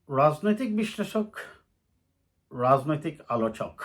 রাজনৈতিক বিশ্লেষক, রাজনৈতিক আলোচক,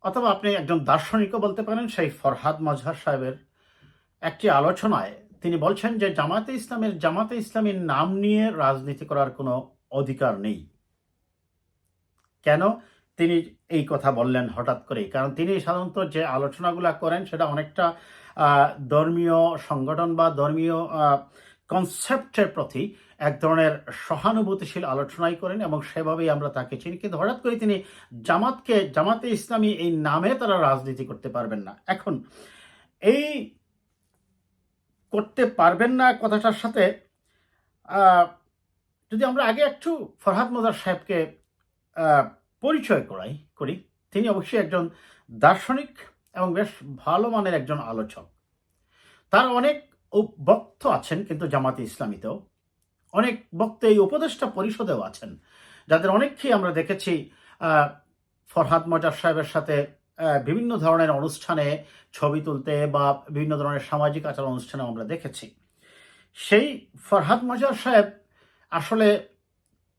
অথবা আপনি একজন দার্শনিকও বলতে পারেন, সেই ফরহাদ মজহার সাহেবের একটি আলোচনায় তিনি বলছেন যে জামাতে ইসলামীর নাম নিয়ে রাজনীতি করার কোনো অধিকার নেই। কেন তিনি এই কথা বললেন হঠাৎ করেই? কারণ তিনি সাধারণত যে আলোচনাগুলো করেন সেটা অনেকটা ধর্মীয় সংগঠন বা ধর্মীয় কনসেপ্টের প্রতি এক ধরনের সহানুভূতিশীল আলোচনাই করেন, এবং সেভাবেই আমরা তাকে চিনি। কিন্তু হঠাৎ করে তিনি জামাতে ইসলামী এই নামে তারা রাজনীতি করতে পারবেন না। এখন এই করতে পারবেন না কথাটার সাথে যদি আমরা আগে একটু ফরহাদ মজহার সাহেবকে পরিচয় করি, তিনি অবশ্যই একজন দার্শনিক এবং বেশ ভালো মানের একজন আলোচক। তার অনেক বক্তা আছেন কিন্তু জামাতে ইসলামীতেও, অনেক বক্তা এই উপদেষ্টা পরিষদেও আছেন, যাদের অনেককেই আমরা দেখেছি ফরহাদ মজহার সাহেবের সাথে বিভিন্ন ধরনের অনুষ্ঠানে ছবি তুলতে বা বিভিন্ন ধরনের সামাজিক আচার অনুষ্ঠানে আমরা দেখেছি। সেই ফরহাদ মজহার সাহেব আসলে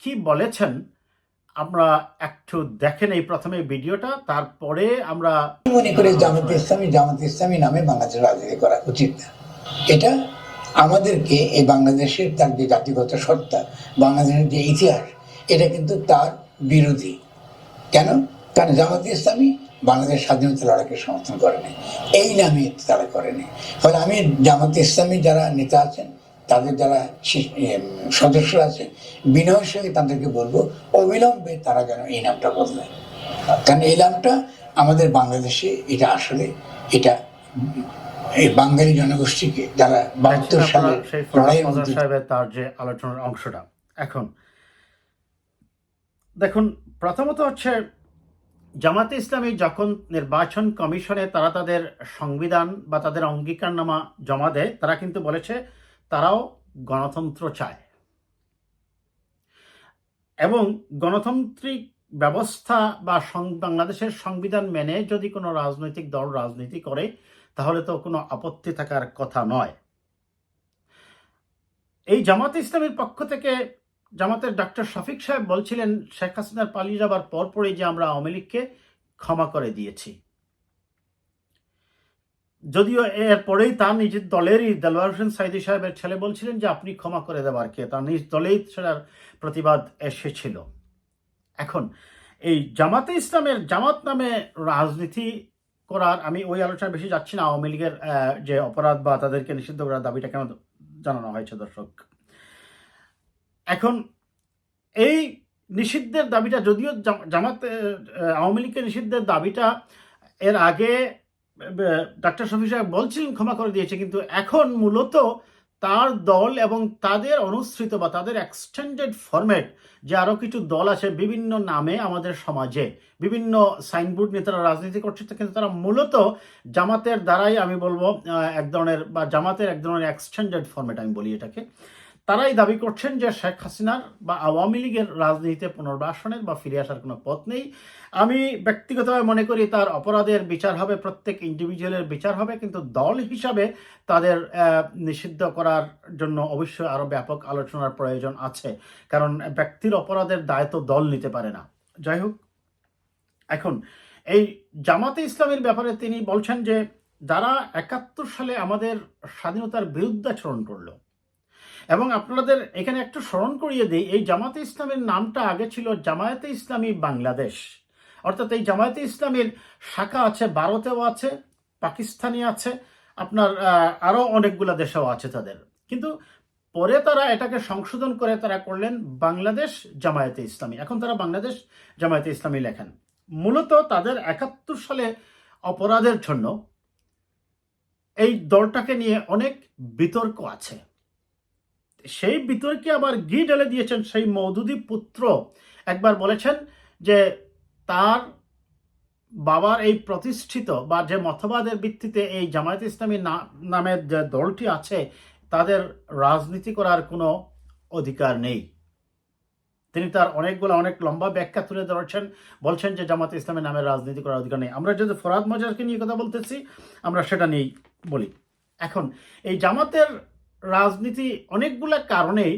কি বলেছেন আমরা একটু দেখেন এই প্রথমে ভিডিওটা, তারপরে আমরা মনে করি জামাতে ইসলামী নামে বাংলাদেশে রাজনীতি করা উচিত না। এটা আমাদেরকে এই বাংলাদেশের তার যে জাতিগত সত্তা, বাংলাদেশের যে ইতিহাস, এটা কিন্তু তার বিরোধী। কেন? কারণ জামাতে ইসলামী বাংলাদেশ স্বাধীনতা লড়াইকে সমর্থন করে নাই, এই নামে তারা করেনি। ফলে আমি জামাতে ইসলামী যারা নেতা আছেন, তাদের যারা সদস্য আছে, বিনয়ের সঙ্গে তাদেরকে বলবো অবিলম্বে তারা যেন এই নামটা বদলায়। কারণ এই নামটা আমাদের বাংলাদেশে এটা আসলে এটা এই বাঙালি জনগোষ্ঠীকে যারা 72 সালে তার যে আলোচনার অংশটা, এখন দেখুন, প্রথমত হচ্ছে জামাতে ইসলামী যখন নির্বাচন কমিশনে তারা তাদের সংবিধান বা তাদের অঙ্গীকারনামা জমা দেয়, তারা কিন্তু বলেছে তারাও গণতন্ত্র চায়, এবং গণতান্ত্রিক ব্যবস্থা বা বাংলাদেশের সংবিধান মেনে যদি কোনো রাজনৈতিক দল রাজনীতি করে তাহলে তো কোনো আপত্তি থাকার কথা নয়। এই জামাতে ইসলামীর পক্ষ থেকে জামাতের ডক্টর শফিক সাহেব বলছিলেন শেখ হাসিনার পালিয়ে যাবার পরপরই যে আমরা আওয়ামী লীগকে ক্ষমা করে দিয়েছি, যদিও এরপরেই তার নিজের দলেরই দেলোয়ার হোসেন সাইদি সাহেবের ছেলে বলছিলেন যে আপনি ক্ষমা করে দেওয়ার কে, তার নিজ দলেই সেটার প্রতিবাদ এসেছিল। এখন এই জামাতে ইসলামের জামাত নামে রাজনীতি করার, আমি ওই আলোচনায় বেশি যাচ্ছি না, আওয়ামী লীগের যে অপরাধ বা তাদেরকে নিষিদ্ধ করার দাবিটা কেন জানানো হয়েছে দর্শক। এখন এই নিষিদ্ধের দাবিটা, যদিও আওয়ামী লীগের নিষিদ্ধের দাবিটা এর আগে ডক্টর শফি সাহেব বলছিলেন ক্ষমা করে দিয়েছে, কিন্তু এখন মূলত তার দল এবং তাদের অনুসৃত বা তাদের এক্সটেন্ডেড ফরম্যাট যে আরো কিছু দল আছে বিভিন্ন নামে আমাদের সমাজে, বিভিন্ন সাইনবোর্ড নিয়ে তারা রাজনীতি করছে, কিন্তু তারা মূলত জামাতের দ্বারাই, আমি বলবো এক ধরনের, বা জামাতের এক ধরনের এক্সটেন্ডেড ফরম্যাট আমি বলি এটাকে, তারাই দাবি করছেন যে শেখ হাসিনার বা আওয়ামী লীগের রাজনীতিতে পুনর্বাসনের বা ফিরে আসার কোনো পথ নেই। আমি ব্যক্তিগতভাবে মনে করি তার অপরাধের বিচার হবে, প্রত্যেক ইন্ডিভিজুয়ালের বিচার হবে, কিন্তু দল হিসাবে তাদের নিষিদ্ধ করার জন্য অবশ্যই আরো ব্যাপক আলোচনার প্রয়োজন আছে, কারণ ব্যক্তির অপরাধের দায় তো দল নিতে পারে না। যাই হোক, এখন এই জামাতে ইসলামের ব্যাপারে তিনি বলছেন যে যারা 71 সালে আমাদের স্বাধীনতার বিরুদ্ধাচরণ করলো, এবং আপনাদের এখানে একটু স্মরণ করিয়ে দিই, এই জামাতে ইসলামের নামটা আগে ছিল জামায়াতে ইসলামী বাংলাদেশ, অর্থাৎ এই জামায়াতে ইসলামীর শাখা আছে ভারতেও আছে, পাকিস্তানি আছে, আপনার আরো অনেকগুলো দেশেও আছে তাদের, কিন্তু পরে তারা এটাকে সংশোধন করে তারা করলেন বাংলাদেশ জামায়াতে ইসলামী। এখন তারা বাংলাদেশ জামায়াতে ইসলামী লেখেন। মূলত তাদের 71 সালে অপরাধের জন্য এই দলটাকে নিয়ে অনেক বিতর্ক আছে। সেই বিতর্কে আবার ঘি ঢেলে দিয়েছেন সেই মওদুদি পুত্র, একবার বলেছেন যে তার বাবার এই প্রতিষ্ঠিত বা যে মতবাদের ভিত্তিতে এই জামায়াত ইসলামী নামের যে দলটি আছে তাদের রাজনীতি করার কোনো অধিকার নেই। তিনি তার অনেক লম্বা ব্যাখ্যা তুলে ধরেছেন, বলছেন যে জামাত ইসলামের নামের রাজনীতি করার অধিকার নেই। আমরা যদি ফরহাদ মজহারকে নিয়ে কথা বলতেছি, আমরা সেটা নিয়েই বলি। এখন এই জামাতের রাজনীতি অনেকগুলো কারণেই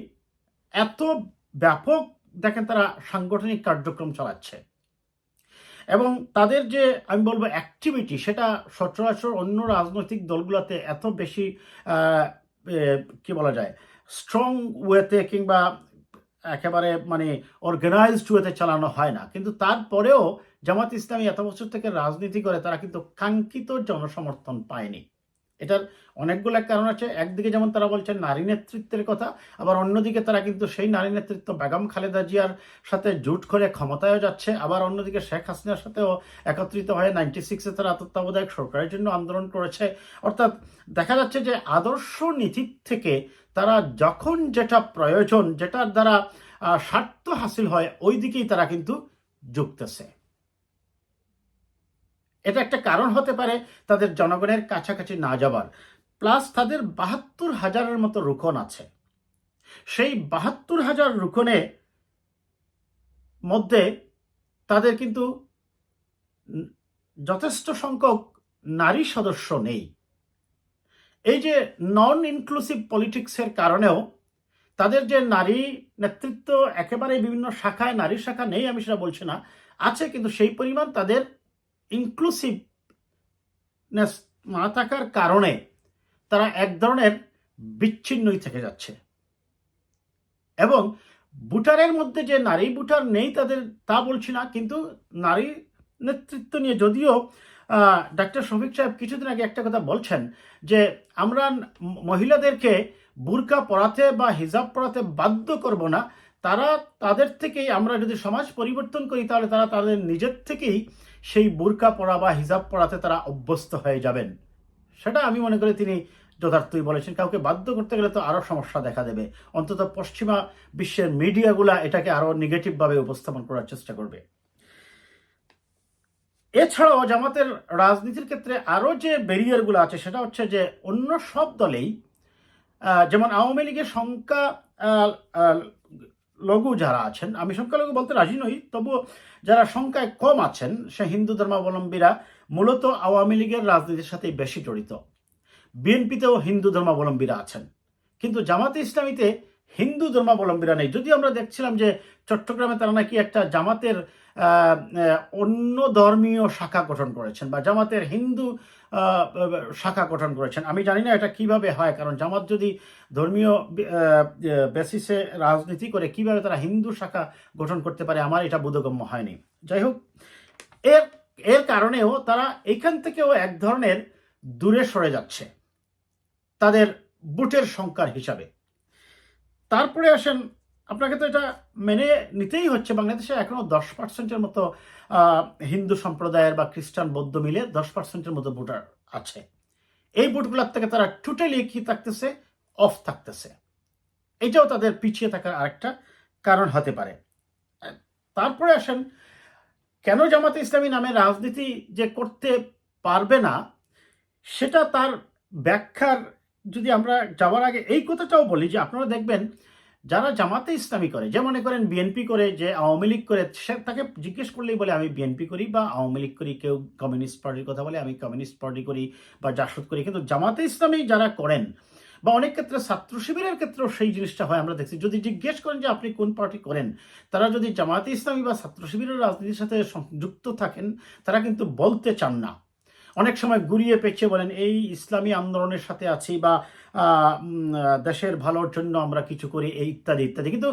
এত ব্যাপক দেখেন তারা সাংগঠনিক কার্যক্রম চালাচ্ছে এবং তাদের যে আমি বলবো অ্যাক্টিভিটি সেটা সচরাচর অন্য রাজনৈতিক দলগুলোতে এত বেশি কি বলা যায় স্ট্রং ওয়েতে কিংবা একেবারে মানে অর্গানাইজড ওয়েতে চালানো হয় না, কিন্তু তারপরেও জামাত ইসলামী এত বছর থেকে রাজনীতি করে তারা কিন্তু কাঙ্ক্ষিত জনসমর্থন পায়নি। এটার অনেকগুলো কারণ আছে। একদিকে যেমন তারা বলছেন নারী নেতৃত্বের কথা, আবার অন্যদিকে তারা কিন্তু সেই নারী নেতৃত্ব বেগম খালেদা জিয়ার সাথে জোট করে ক্ষমতায়ও যাচ্ছে, আবার অন্যদিকে শেখ হাসিনার সাথেও একত্রিত হয়ে 96-এ তারা তত্ত্বাবধায়ক সরকারের জন্য আন্দোলন করেছে। অর্থাৎ দেখা যাচ্ছে যে আদর্শ নীতির থেকে তারা যখন যেটা প্রয়োজন, যেটার দ্বারা স্বার্থ হাসিল হয়, ওই দিকেই তারা কিন্তু ঝুঁকতেছে। এটা একটা কারণ হতে পারে তাদের জনগণের কাছাকাছি না যাবার। প্লাস তাদের 72,000-এর মতো রুকন আছে। সেই 72,000 রুকনে মধ্যে তাদের কিন্তু যথেষ্ট সংখ্যক নারী সদস্য নেই। এই যে নন ইনক্লুসিভ পলিটিক্সের কারণেও তাদের যে নারী নেতৃত্ব একেবারে বিভিন্ন শাখায়, নারী শাখা নেই আমি সেটা বলছি না, আছে, কিন্তু সেই পরিমাণ তাদের ইনক্লুসিভনেস না থাকার কারণে তারা এক ধরনের বিচ্ছিন্নই থেকে যাচ্ছে। এবং ভোটারের মধ্যে যে নারী ভোটার নেই তাদের তা বলছি না, কিন্তু নারী নেতৃত্ব নিয়ে যদিও ডাক্তার শফিক সাহেব কিছুদিন আগে একটা কথা বলছেন যে আমরা মহিলাদেরকে বুরকা পরাতে বা হিজাব পরাতে বাধ্য করব না, তারা তাদের থেকেই, আমরা যদি সমাজ পরিবর্তন করি তাহলে তারা তাদের নিজের থেকেই সেই বুরকা পরা বা হিজাব পরাতে তারা অভ্যস্ত হয়ে যাবেন। সেটা আমি মনে করি তিনি যথার্থই বলেছেন। কাউকে বাধ্য করতে গেলে তো আরও সমস্যা দেখা দেবে, অন্তত পশ্চিমা বিশ্বের মিডিয়াগুলা এটাকে আরও নেগেটিভভাবে উপস্থাপন করার চেষ্টা করবে। এছাড়াও জামাতের রাজনীতির ক্ষেত্রে আরও যে ব্যারিয়ারগুলো আছে সেটা হচ্ছে যে অন্য সব দলেই, যেমন আওয়ামী লীগের সংখ্যা লঘু যারা আছেন, আমি সংখ্যালঘু বলতে রাজি নই, তবুও যারা সংখ্যায় কম আছেন সে হিন্দু ধর্মাবলম্বীরা মূলত আওয়ামী লীগের রাজনীতির সাথে বেশি জড়িত। বিএনপিতেও হিন্দু ধর্মাবলম্বীরা আছেন, কিন্তু জামাতে ইসলামীতে হিন্দু ধর্মাবলম্বীরা নেই। যদি আমরা দেখছিলাম যে চট্টগ্রামে তারা নাকি একটা জামাতের অন্য ধর্মীয় শাখা গঠন করেছেন বা জামাতের হিন্দু শাখা গঠন করেছেন। আমি জানি না এটা কিভাবে হয়, কারণ জামাত যদি ধর্মীয় বেসিসে রাজনীতি করে কিভাবে তারা হিন্দু শাখা গঠন করতে পারে আমার এটা বোধগম্য হয়নি। যাই হোক, এর কারণেও তারা এখান থেকেও এক ধরনের দূরে সরে যাচ্ছে তাদের ভোটের সংখ্যার হিসাবে। তারপরে আসেন, আপনাকে তো এটা মেনে নিতেই হচ্ছে, বাংলাদেশে এখনো 10%-এর মতো হিন্দু সম্প্রদায়ের বা খ্রিস্টান বৌদ্ধ মিলে 10%-এর মতো ভোটার আছে। এই ভোটগুলোর থেকে তারা টোটালি কি থাকতেছে, অফ থাকতেছে। এটাও তাদের পিছিয়ে থাকার আরেকটা কারণ হতে পারে। তারপরে আসেন, কেন জামাতে ইসলামী নামে রাজনীতি যে করতে পারবে না সেটা তার ব্যাখ্যার যদি আমরা যাওয়ার আগে এই কথাটাও বলি যে আপনারা দেখবেন যারা জামাতে ইসলামী করে, যে মনে করেন বিএনপি করে, যে আওয়ামী লীগ করে, সে তাকে জিজ্ঞেস করলেই বলে আমি বিএনপি করি বা আওয়ামী লীগ করি, কেউ কমিউনিস্ট পার্টির কথা বলে আমি কমিউনিস্ট পার্টি করি বা জাসদ করি। কিন্তু জামাতে ইসলামী যারা করেন বা অনেক ক্ষেত্রে ছাত্র শিবিরের ক্ষেত্রেও সেই জিনিসটা হয়, আমরা দেখছি। যদি জিজ্ঞেস করেন যে আপনি কোন পার্টি করেন, তারা যদি জামাতে ইসলামী বা ছাত্র শিবিরের রাজনীতির সাথে যুক্ত থাকেন তারা কিন্তু বলতে চান না। অনেক সময় ঘুরিয়ে পেঁচিয়ে বলেন এই ইসলামী আন্দোলনের সাথে আছি বা দেশের ভালোর জন্য আমরা কিছু করি, এই ইত্যাদি ইত্যাদি, কিন্তু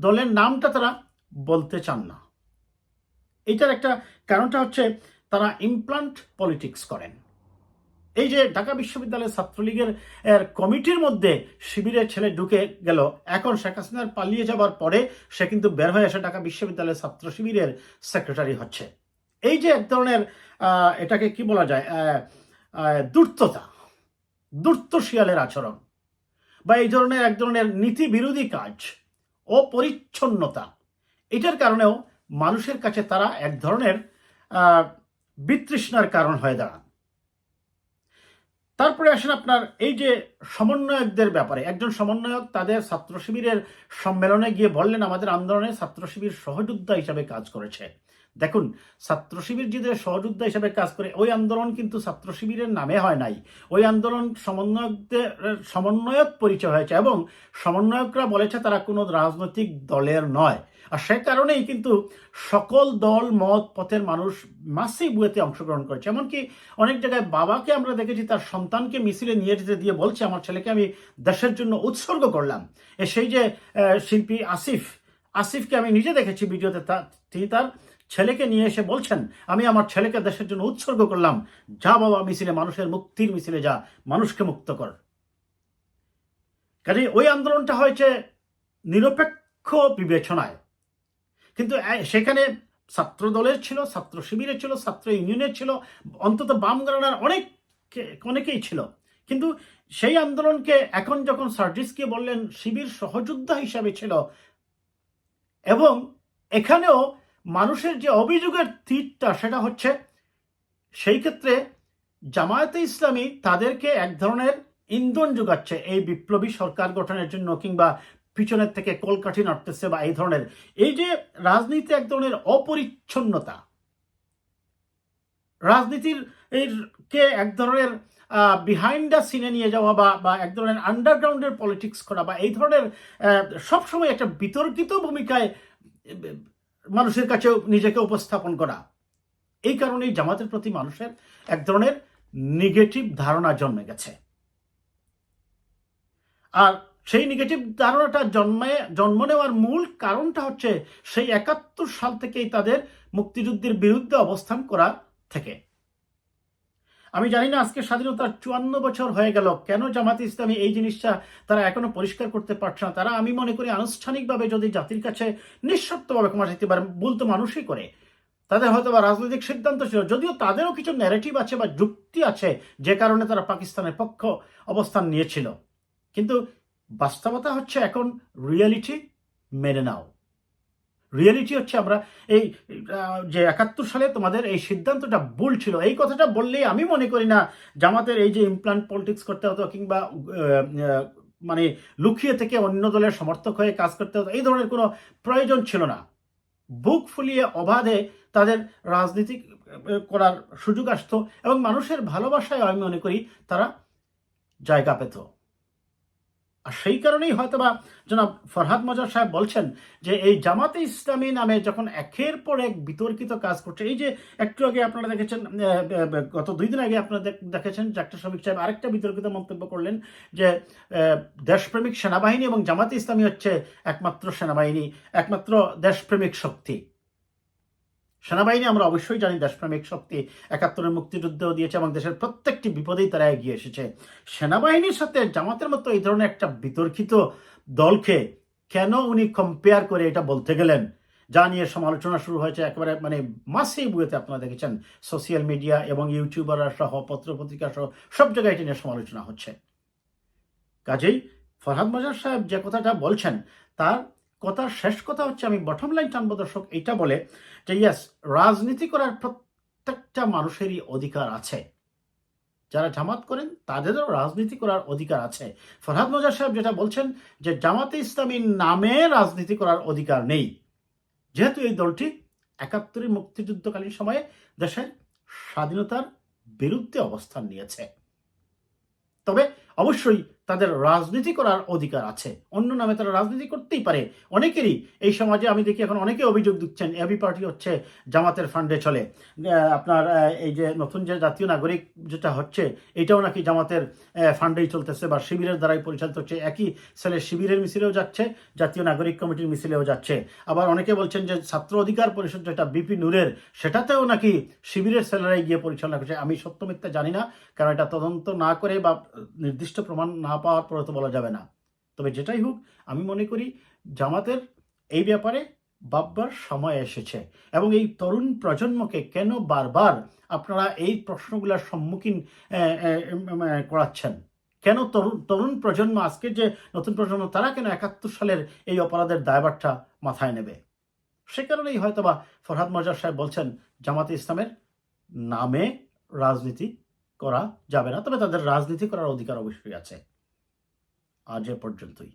দলের নামটা তারা বলতে চান না। এইটার একটা কারণটা হচ্ছে তারা ইমপ্লান্ট পলিটিক্স করেন। এই যে ঢাকা বিশ্ববিদ্যালয়ের ছাত্রলীগের কমিটির মধ্যে শিবিরের ছেলে ঢুকে গেল, এখন শেখ হাসিনার পালিয়ে যাবার পরে সে কিন্তু বের হয়ে এসে ঢাকা বিশ্ববিদ্যালয়ের ছাত্র শিবিরের সেক্রেটারি হচ্ছে। এই যে এক ধরনের এটাকে কি বলা যায়, ধূর্ত শিয়ালের আচরণ বা এই ধরনের এক ধরনের নীতি বিরোধী কাজ, অপরিচ্ছন্নতা, এটার কারণেও মানুষের কাছে তারা এক ধরনের বিতৃষ্ণার কারণ হয়ে দাঁড়ান। তারপরে আসেন আপনার এই যে সমন্বয়কদের ব্যাপারে, একজন সমন্বয়ক তাদের ছাত্র শিবিরের সম্মেলনে গিয়ে বললেন আমাদের আন্দোলনে ছাত্র শিবির সহযোদ্ধা হিসাবে কাজ করেছে। দেখুন, ছাত্র শিবির যে সহযোদ্ধা হিসাবে কাজ করে, ওই আন্দোলন কিন্তু ছাত্র শিবিরের নামে হয় নাই, ওই আন্দোলন সমন্বয়ক পরিচয় হয়েছে এবং সমন্বয়করা বলেছে তারা কোনো রাজনৈতিক দলের নয়। আর সে কারণেই কিন্তু সকল দল মত পথের মানুষ মাসিভ ওয়েতে অংশগ্রহণ করেছে। এমনকি অনেক জায়গায় বাবাকে আমরা দেখেছি তার সন্তানকে মিছিলে নিয়ে যেতে দিয়ে বলছে, আমার ছেলেকে আমি দেশের জন্য উৎসর্গ করলাম। সেই যে শিল্পী আসিফকে আমি নিজে দেখেছি ভিডিওতে, তিনি তার ছেলেকে নিয়ে এসে বলছেন, আমি আমার ছেলেকে দেশের জন্য উৎসর্গ করলাম, যা বাবা মিছিলে, মানুষের মুক্তির মিছিলে যা, মানুষকে মুক্ত কর। কাজে ওই আন্দোলনটা হয়েছে নিরপেক্ষ বিবেচনায়, কিন্তু সেখানে ছাত্র দলের ছিল, ছাত্র শিবিরের ছিল, ছাত্র ইউনিয়নের ছিল, অন্তত বাম ঘরানার অনেকেই ছিল। কিন্তু সেই আন্দোলনকে এখন যখন সার্জিসকে বললেন শিবির সহযোদ্ধা হিসাবে ছিল, এবং এখানেও মানুষের যে অভিযোগের তীরটা সেটা হচ্ছে সেই ক্ষেত্রে জামায়াতে ইসলামী তাদেরকে এক ধরনের ইন্ধন যোগাচ্ছে এই বিপ্লবী সরকার গঠনের জন্য, কিংবা পিছনের থেকে কলকাঠি নাড়তেছে বা এই ধরনের, এই যে রাজনীতি এক ধরনের অপরিচ্ছন্নতা, রাজনীতির কে এক ধরনের বিহাইন্ড দ্য সিনে নিয়ে যাওয়া বা এক ধরনের আন্ডারগ্রাউন্ডের পলিটিক্স করা, বা এই ধরনের সবসময় একটা বিতর্কিত ভূমিকায় মানুষের কাছে নিজেকে উপস্থাপন করা, এই কারণেই জামাতের প্রতি মানুষের এক ধরনের নেগেটিভ ধারণা জন্মে গেছে। আর সেই নেগেটিভ ধারণাটা জন্ম নেওয়ার মূল কারণটা হচ্ছে সেই ৭১ সাল থেকেই তাদের মুক্তিযুদ্ধের বিরুদ্ধে অবস্থান করা থেকে। আমি জানি না আজকে স্বাধীনতার ৫৪ বছর হয়ে গেল, কেন জামাতে ইসলামী এই জিনিসটা তারা এখনো পরিষ্কার করতে পারছে না। তারা, আমি মনে করি, আনুষ্ঠানিকভাবে যদি জাতির কাছে নিঃশর্তভাবে ক্ষমা চাইতে পারে, বলতে মানুষই করে, তাদের হয়তো বা রাজনৈতিক সিদ্ধান্ত ছিল, যদিও তাদেরও কিছু ন্যারেটিভ আছে বা যুক্তি আছে যে কারণে তারা পাকিস্তানের পক্ষ অবস্থান নিয়েছিল, কিন্তু বাস্তবতা হচ্ছে এখন রিয়েলিটি মেনে নাও। রিয়েলিটি হচ্ছে আমরা এই যে ৭১ সালে তোমাদের এই সিদ্ধান্তটা ভুল ছিল, এই কথাটা বললেই আমি মনে করি না জামাতের এই যে ইমপ্লান্ট পলিটিক্স করতে হতো, কিংবা মানে লুকিয়ে থেকে অন্য দলের সমর্থক হয়ে কাজ করতে হতো, এই ধরনের কোনো প্রয়োজন ছিল না। বুক ফুলিয়ে অবাধে তাদের রাজনীতি করার সুযোগ আসতো, এবং মানুষের ভালোবাসায় আমি মনে করি তারা জায়গা পেত। আর সেই কারণেই হয়তোবা জনাব ফরহাদ মজার সাহেব বলছেন যে এই জামাতে ইসলামী নামে যখন একের পর এক বিতর্কিত কাজ করছে, এই যে একটু আগে আপনারা দেখেছেন, গত 2 দিন আগে আপনারা দেখেছেন ডাক্তার শফিক সাহেব আরেকটা বিতর্কিত মন্তব্য করলেন যে দেশপ্রেমিক সেনাবাহিনী এবং জামাতে ইসলামী হচ্ছে একমাত্র সেনাবাহিনী, একমাত্র দেশপ্রেমিক শক্তি। সেনাবাহিনী আমরা অবশ্যই জানি দেশপ্রেমিক শক্তি, ৭১-এর মুক্তিযুদ্ধও দিয়েছে এবং দেশের প্রত্যেকটি বিপদেই তারা এগিয়ে এসেছে। সেনাবাহিনীর সাথে জামাতের মতো এই ধরনের একটা বিতর্কিত দলকে কেন উনি কম্পেয়ার করে এটা বলতে গেলেন, যা নিয়ে সমালোচনা শুরু হয়েছে একেবারে মানে মাসিভ ওয়েতে। আপনারা দেখেছেন সোশ্যাল মিডিয়া এবং ইউটিউবাররা সহ, পত্রপত্রিকা সহ সব জায়গায় এটা নিয়ে সমালোচনা হচ্ছে। কাজেই ফরহাদ মজার সাহেব যে কথাটা বলছেন, তার কথার শেষ কথা হচ্ছে, আমি বটম লাইন টানবো দর্শক, এইটা বলে যে ইয়েস, রাজনীতি করার প্রত্যেকটা মানুষেরই অধিকার আছে। যারা জামাত করেন তাদেরও রাজনীতি করার অধিকার আছে। ফরহাদ মজার সাহেব যেটা বলছেন যে জামাতে ইসলামীর নামে রাজনীতি করার অধিকার নেই, যেহেতু এই দলটি ৭১-এর মুক্তিযুদ্ধকালীন সময়ে দেশের স্বাধীনতার বিরুদ্ধে অবস্থান নিয়েছে। তবে অবশ্যই তাদের রাজনীতি করার অধিকার আছে, অন্য নামে তারা রাজনীতি করতেই পারে। অনেকেরই এই সমাজে আমি দেখি এখন অনেকে অভিযোগ দিচ্ছেন এবি পার্টি হচ্ছে জামাতের ফান্ডে চলে, আপনার এই যে নতুন যে জাতীয় নাগরিক যেটা হচ্ছে এটাও নাকি জামাতের ফান্ডেই চলতেছে বা শিবিরের দ্বারাই পরিচালিত হচ্ছে। একই ছেলে শিবিরের মিছিলেও যাচ্ছে, জাতীয় নাগরিক কমিটির মিছিলেও যাচ্ছে। আবার অনেকে বলছেন যে ছাত্র অধিকার পরিষদ যেটা বিপি নূরের, সেটাতেও নাকি শিবিরের ছেলেরাই গিয়ে পরিচালনা করছে। আমি সত্য মিথ্যা জানি না, কারণ এটা তদন্ত না করে বা নির্দিষ্ট প্রমাণ না পাওয়ার পরে তো বলা যাবে না। তবে যেটাই হোক, আমি মনে করি জামাতের এই ব্যাপারে ভাববার সময় এসেছে, এবং এই তরুণ প্রজন্মকে কেন বারবার আপনারা এই প্রশ্নগুলোর সম্মুখীন করাচ্ছেন? কেন তরুণ প্রজন্ম, আজকের যে নতুন প্রজন্ম, তারা কেন ৭১ সালের এই অপরাধের দায়ভারটা মাথায় নেবে? সে কারণেই হয়তোবা ফরহাদ মজার সাহেব বলছেন জামাতে ইসলামের নামে রাজনীতি করা যাবে না, তবে তাদের রাজনীতি করার অধিকার অবশ্যই আছে। আজ এ পর্যন্তই।